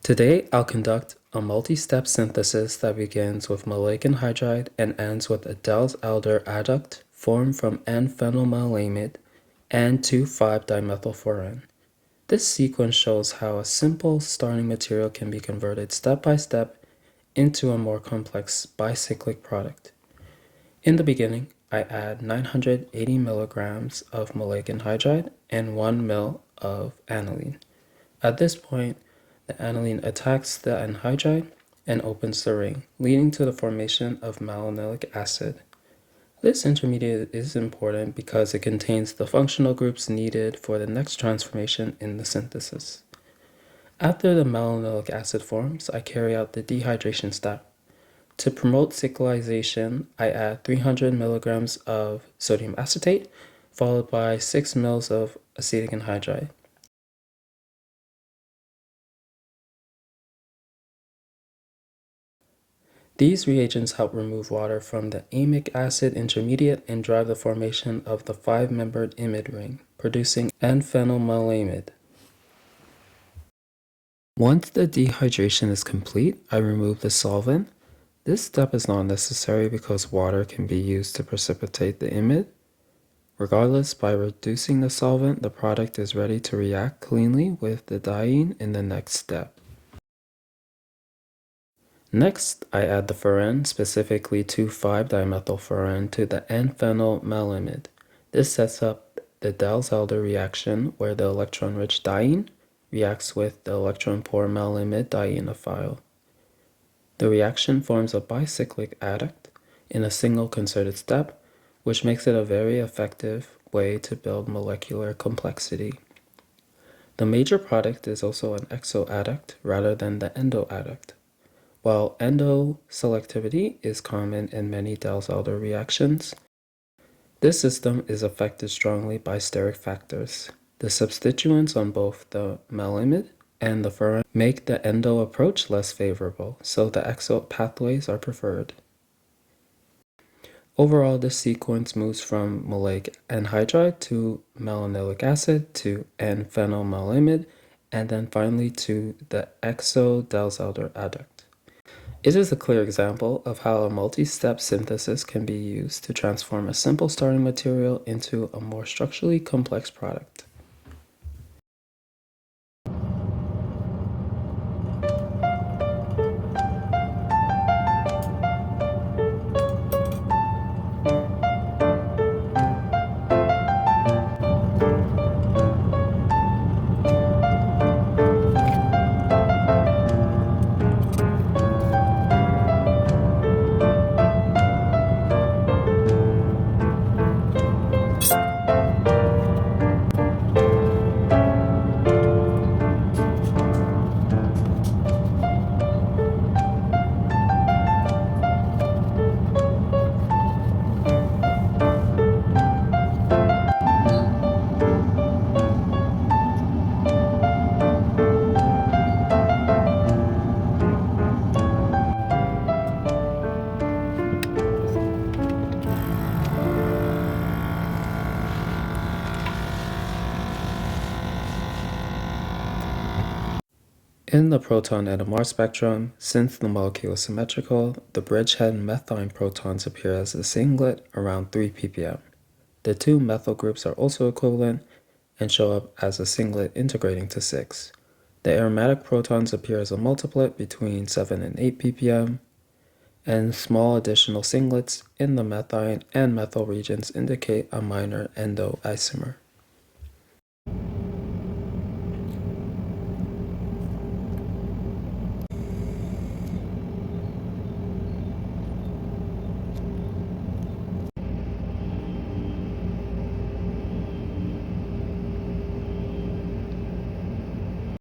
Today, I'll conduct a multi-step synthesis that begins with maleic anhydride and ends with a Diels-Alder adduct formed from N-phenylmaleimide and 2,5-dimethylfuran. This sequence shows how a simple starting material can be converted step by step into a more complex bicyclic product. In the beginning, I add 980 milligrams of maleic anhydride and 1 ml of aniline. At this point, the aniline attacks the anhydride and opens the ring, leading to the formation of malonylic acid. This intermediate is important because it contains the functional groups needed for the next transformation in the synthesis. After the malonylic acid forms, I carry out the dehydration step. To promote cyclization, I add 300 milligrams of sodium acetate, followed by 6 ml of acetic anhydride. These reagents help remove water from the amic acid intermediate and drive the formation of the 5-membered imide ring, producing N-phenylmaleimide. Once the dehydration is complete, I remove the solvent. This step is not necessary because water can be used to precipitate the imide. Regardless, by reducing the solvent, the product is ready to react cleanly with the diene in the next step. Next, I add the furan, specifically 2,5-dimethylfuran, to the N-phenylmaleimide. This sets up the Diels-Alder reaction where the electron-rich diene reacts with the electron-poor maleimide dienophile. The reaction forms a bicyclic adduct in a single concerted step, which makes it a very effective way to build molecular complexity. The major product is also an exoadduct rather than the endoadduct. While endo-selectivity is common in many Diels-Alder reactions, this system is affected strongly by steric factors. The substituents on both the maleimide and the furan make the endo approach less favorable, so the exo pathways are preferred. Overall, this sequence moves from maleic anhydride to malonylic acid to N-phenylmaleimide, and then finally to the exo-Diels-Alder adduct. It is a clear example of how a multi-step synthesis can be used to transform a simple starting material into a more structurally complex product. In the proton NMR spectrum, since the molecule is symmetrical, the bridgehead methine protons appear as a singlet around 3 ppm. The two methyl groups are also equivalent and show up as a singlet integrating to 6. The aromatic protons appear as a multiplet between 7 and 8 ppm, and small additional singlets in the methine and methyl regions indicate a minor endo isomer.